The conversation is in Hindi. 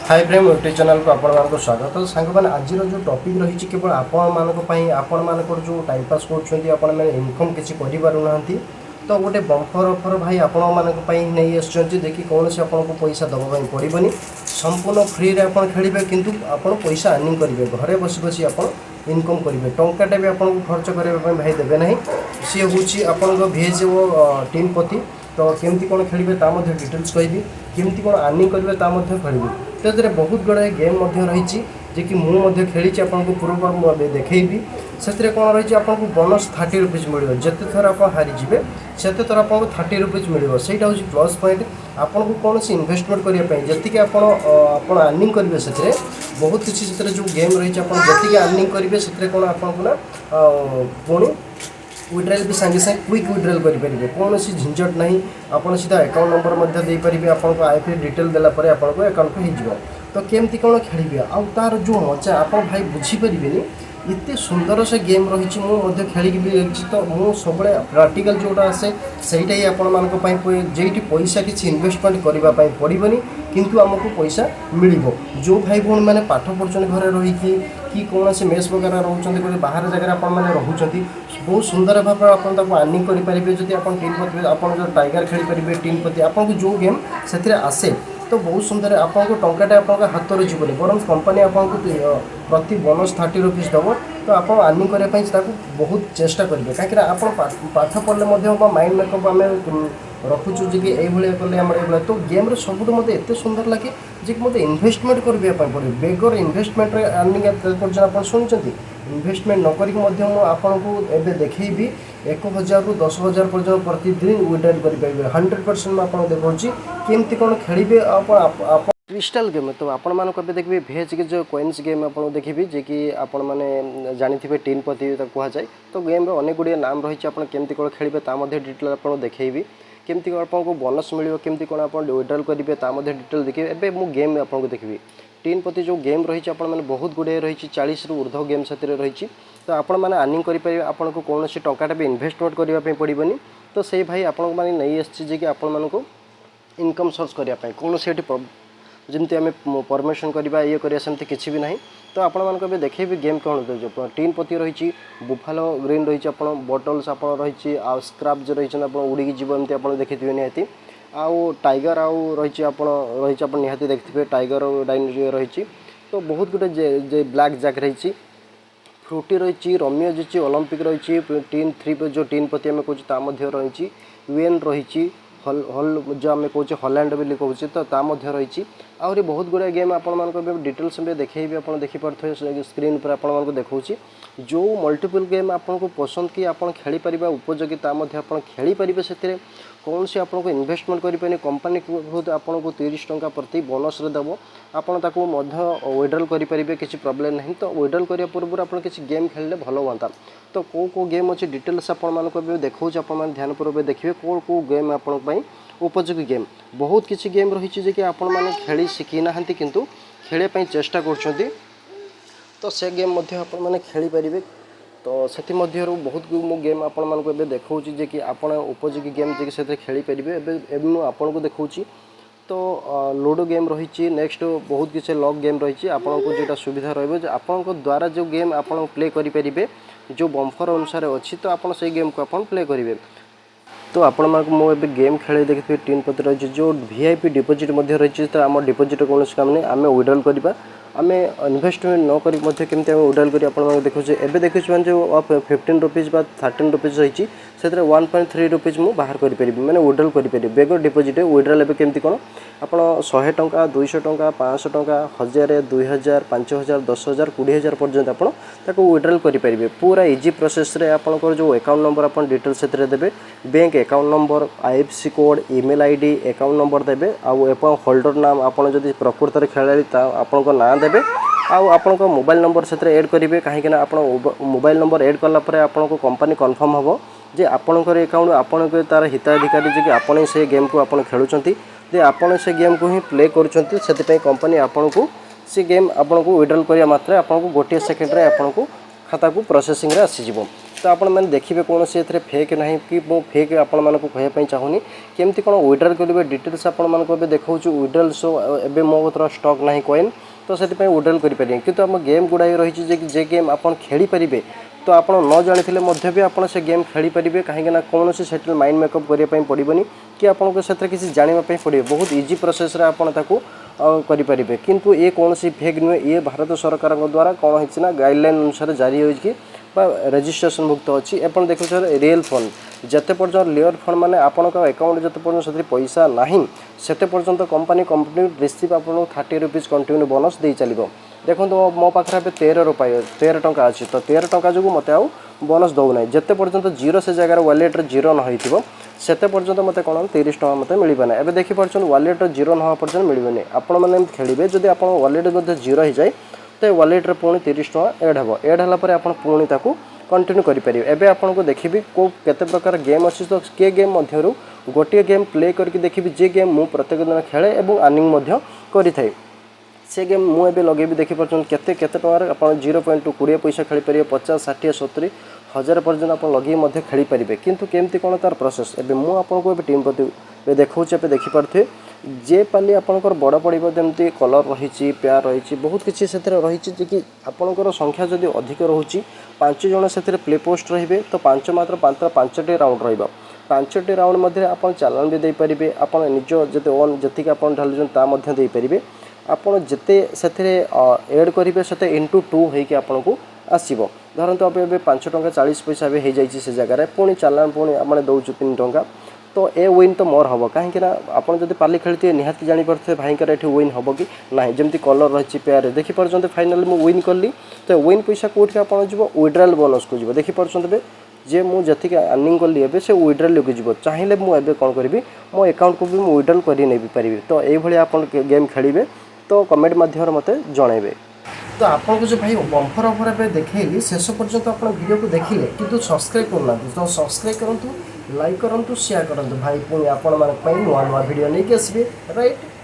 हाय फ्रेंड यूट्यूब चैनल को आपको स्वागत। तो सांग मैंने आज जो टॉपिक रही केवल आपण जो टाइम पास कर इनकम किसी करना तो गोटे बम्फर ऑफर भाई आपण नहीं देखिए कौन से आपको पैसा दवाई पड़ोनी संपूर्ण फ्री रे आप खेलेंगे किंतु आप पैसा अर्निंग करेंगे घरे बस बस आप इनकम करेंगे टंकाटे भी आपको खर्च करने भाई देवे ना सी हूँ आप भेज टीम पति तो केमती कौन खेलेंगे डिटेल्स कहबी केमती कौन अर्निंग करेंगे कहबी तो बहुत गुड़ाए गेम रही जे कि मुझे खेली आपको पूर्व देखी से कौन रही आपको बोनस 30 रुपीज मिले जिते थर आप हारीजे से थर आपको 30 रुपीज मिले से प्लस पॉइंट आपको कौन से इन्वेस्टमेंट करने जी आप अर्निंग करेंगे से बहुत किसी जो गेम रही जी अर्निंग करेंगे से कौन आपको पुणी विड्रॉल भी सागे सागे क्विक विड्रॉल करेंगे कौन सी झंझट ना आप सीधा अकाउंट नंबर देपारे आपको आईपी डिटेल देलापर आपको अकाउंट को हो तो केमती कौन खेलेंगे आउ तार जो मजा आप भाई बुझीपारे इतने सुंदर से गेम रही मुझे खेलिक भी तो मुझे सब प्राक्टिकल जोटा आसे सहीटा ही आपंटी पैसा किसी इन्वेस्टमेंट करने पड़ोनी किंतु आमको पैसा मिल जो भाई भौणी मैंने पाठ पढ़ुं घरे रही कि कौन से मेस वगैरह रोचे बाहर जगह आपने रोचे बहुत सुंदर भाव आप अर्निंग करेंगे जब आप टीम पति आप टाइगर खेली पारे टीम पति आपको जो गेम से आसे तो बहुत सुंदर आपको टंकाटे आप हाथ में जीवन बर कंपनी आपको प्रति बोनस 30 रुपीज दब तो आप अर्निंग करने बहुत चेष्टा करेंगे कहीं आप पाठ पढ़ले माइंड मेकअप आम रखुचु जी कि ये कले तो गेम सब मत एत सुंदर लगे जी कि मतलब इन्वेस्टमेंट करने पड़े बेगर इन्वेस्टमेंट अर्निंग आप शुणी इन्वेस्टमेंट नक आपको एवं देखी 1000 ରୁ 10000 पर्यटन प्रतिदिन विड्रॉल करेंगे 100% आपको देखा केमती कौन खेलेंगे आप क्रिस्टल गेम तो आपण मानक देखिए भेज के जो कॉइन्स गेम आप देखिए जे कि आपण मैंने जानी टीन पति कहुए तो गेम अनेक गुड़िया नाम रही केमती कौन खेलेंगे डिटेल आपको देखी केमती आपको बोनस मिले केमती कौन आप विड्रॉल करेंगे डिटेल देखिए एवं मुझे गेम आपको देखिए टीन पति जो गेम रही मैंने बहुत गुड़े रही 40 ରୁ ऊर्ध्व गेम से रही तो आपण मैंने अर्निंग करेंगे आपको कौन से टंकाटा भी इन्वेस्टमेंट करने पड़ोनी तो से भाई आपण मैंने नहीं आसी कि आपण मानक इनकम सोर्स करने कौन से जमी आम परमिशन करवा ये करा सेमती किसी भी ना तो आपण मानक देखे गेम कौन जो टीन पति रही बुफालो ग्रीन रही आप बटल्स आप रही आ स्क्राप जो रही उड़ी जीव एमती आप देखिए निहाती आउ टाइगर आउ रही आप निहाती देखिए टाइगर डाइन रही तो बहुत गुटे ब्लैक जैक रही फ्रूटी रही रोमियो जी ओलंपिक रही टीन 3 जो टीन पति आम कहूँ रही यूएन रही हल जो आम कहे हॉलैंड भी कहूँ तो रही आहरी बहुत गुड़ा गेम आपण डिटेल्स में देखे भी आप देखिपे स्क्रीन पर आपको देखा जो मल्टीपल गेम आपको पसंद कि आप खेलीपर उपयोगिता आप खेलीपर से कौन से आपको इन्वेस्टमेंट करें कंपनी आपको 30 टंका प्रति बोनस दब आपड़ विड्रॉल करेंगे किसी प्रोब्लेम नहीं तो विड्रॉल करने पूर्व आप किसी गेम खेलने भल हाँ तो कौ गेम अच्छी डिटेल्स आपको देखा आप ध्यानपूर्वक देखिए कौ गेम आप उपयोगी गेम बहुत किसी गेम रही कि आपण मैंने खेली शिखी ना किंतु खेलने चेष्टा कर तो से गेम मैंने खेली पारे तो से बहुत गेम आपको देखा जे कि आप उपयोगी गेम जे से खेली पारे आपको देखा तो लूडो गेम रही नेक्स्ट बहुत किसी लॉक गेम रही आपको जोटा सुविधा रही आपको द्वारा जो गेम आप प्ले करेंगे जो बम्फर अनुसार अच्छी तो आप गेम को आप प्ले करेंगे तो आपण मुझे गेम खेले देखिए टीन पति रही जो वीआईपी डिपोजिट रही तो आम डिपोजिट कौन काम नहीं आम विड्रॉल करवा आम इन्वेस्टमेंट न करी केमती विड्रॉल कर देखुचे एवं देखुचे जो 15 रुपीज 13 रुपीज रही से 1.3 रुपीज मुझे बाहर करें मैंने विड्रॉल करें बेगर डिपोजिट विड्रॉल एवं केमती कौन आप 100 टंका 200 टंका 500 टंका 1000 2000 5000 10000 20000 पर्यंत आपको विड्रॉल करेंगे पूरा इजी प्रोसेस रे आपंकर जो अकाउंट नंबर आप डिटेल से देते bank account number IFSC code email ID account number देते आउ होल्डर नाम आपड़ जब प्रकृत खेलाड़ी आपण ना देवे आपण मोबाइल नंबर से ऐड करेंगे कहीं आप मोबाइल नंबर ऐड कलापर आपको कंपनी कन्फर्म हम जे आपणकर अकाउंट आपण तार हिताधिकारी जे कि आपण से गेम को आप खेलुंट जे आपण से गेम को ही प्ले कर कंपनी आपण को से गेम आपको विड्रॉल करिया मात्रे आपको गोटे सेकेंड रे आपको खाता को प्रोसेसिंग रे आसीजिवो तो आपण मैंने देखिए कौन से फेक ना कि मो फेक आपण मानक कहवाई चाहूनी केमती कौन विड्रॉल करेंगे डिटेल्स आपण मानक देखा विड्रॉल सो एवं मो तरह स्टॉक ना कॉइन तो से विड्रॉल करेंगे किंतु आम गेम गुड़ाई रही जे गेम आप खेली पारे तो आप न जानी भी आप से गेम खेली पारे कहीं कौन से माइंड मेकअप करने पड़ोनी कि आपको से किसी जानापी पड़े बहुत इजी प्रोसेस आपको करें किंतु ये कौन सी फेक नुहे ये भारत सरकार द्वारा कौन होना गाइडलाइन अनुसार जारी हो रजिस्ट्रेशन मुक्त अच्छी आप देखो रियल फंड जिते पर्यटन लेयर फंड माने आपण अकाउंट जिते पर्यटन से पैसा नहीं सेते पर्यंत कंपनी रिसीव आपको 30 रुपीज कंटिन्यू बोनस दे चलो देखो मो पाखे 13 टंका अच्छी तो 13 टंका जो मत आउ बोनस दौना जिते पर्यंत जीरो से जगह वालेट जीरो न होते पर्यंत मत कौन 30 टंका मत मिलना एवं देखिए वालेट जीरो न पर्यटन मिलने आपण मैंने खेलेंगे जब आप वालेट जीरो हो जाए तो वालेट पुणी 30 टंका एड हे एड है आप पुणी कंटिन्यू करेंगे एवं आपको देखी कौ केते प्रकार गेम अच्छी तो के गेम मध्य गोटे गेम प्ले करके देखी जे गेम मु प्रत्येक दिन खेले और अर्निंग करें से गेम मुझे लगे देखिए केते केते टंकार आप 0.2 20 पैसा खेली पारे 50 60 70 1000 पर्यटन आप लगे खेली पारे किंतु केमती कौन तार प्रोसेस एवं मुझे टीम प्रति देखा देखिपे जे पाली आपंकर बड़ पड़ो जमी कलर रही पेयर रही बहुत किसी से रही कि आपंकर संख्या जदि अधिक रोचे 5 जन से प्ले पोस्ट रे तो 5 मात्र 5टी राउंड रहा 5टी राउंड मध्य आप चैलेंज भी देपारे आप निज जिते ओन जी आप ढालुचे आपड़ जिते से एड करेंगे से इंटू 2 होको आसो धरतु आप 5 टंका 40 पैसा भी हो जाए से जगह पुणी चालान पुणी आम दौचु 3 टंका तो ए विन तो मोर हम कहीं आपड़ जब पाली खेलते निहाती जापे भाईकर ये विन हम कि ना जमी कलर रही पेयर देखिए फाइनाल मुझे विन कली तो विन पैसा कौटी आप विड्रॉल बोनस को देखिए जे मुझे जी अर्निंग कली एवं से विड्रॉल को जीव चाहिए मुझे कौन करी मो अकाउंट को भी मुझे विड्रॉल कर पारि तो ये आप गेम खेलेंगे तो कमेंट माध्यम मत जनइबे तो आपको जो भाई बम्फर ऑफर पे देखली शेष पर्यंत आप वीडियो को देखिले किंतु सब्सक्राइब करना तो सब्सक्राइब करूँ लाइक करूँ शेयर करूँ भाई पुणी आपण नुआ नुआ वीडियो नहीं आसबे राइट।